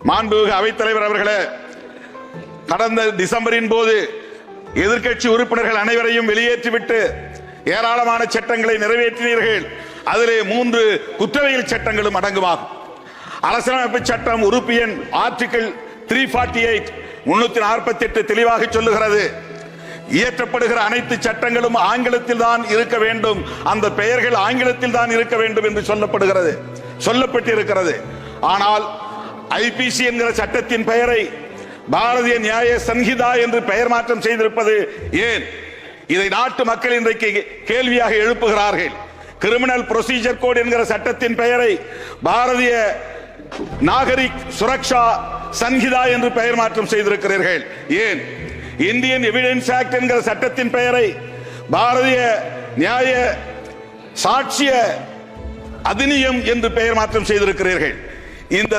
மாண்புமிகு அவைத்தலைவர் அவர்களே, கடந்த டிசம்பரின் போது எதிர்க்கட்சி உறுப்பினர்கள் அனைவரையும் வெளியேற்றிவிட்டு ஏராளமான சட்டங்களை நிறைவேற்றினீர்கள். அதிலே 3 குற்றவியல் சட்டங்களும் அடங்குமாகும். அரசியலமைப்பு சட்டம் உறுப்பு எண் ஆர்டிகிள் 348 348 தெளிவாக சொல்லுகிறது, இயற்றப்படுகிற அனைத்து சட்டங்களும் ஆங்கிலத்தில் தான் இருக்க வேண்டும், அந்த பெயர்கள் ஆங்கிலத்தில் தான் இருக்க வேண்டும் என்று சொல்லப்பட்டிருக்கிறது. ஆனால் ஐபிசி என்கிற சட்டத்தின் பெயரை பாரதிய நியாய சன்ஹிதா என்று பெயர் மாற்றம் செய்திருப்பது ஏன்? இதை நாட்டு மக்கள் இன்றைக்கு கேள்வியாக எழுப்புகிறார்கள். கிரிமினல் ப்ரொசீஜர் கோட் என்கிற சட்டத்தின் பெயரை பாரதிய நாகரிக் சுரக்ஷா சன்ஹிதா என்று பெயர் மாற்றம் செய்திருக்கிறீர்கள் ஏன்? இந்தியன் எவிடன்ஸ் ஆக்ட் என்கிற சட்டத்தின் பெயரை பாரதிய நியாய சாட்சிய அதிநியம் என்று பெயர் மாற்றம் செய்திருக்கிறீர்கள். இந்த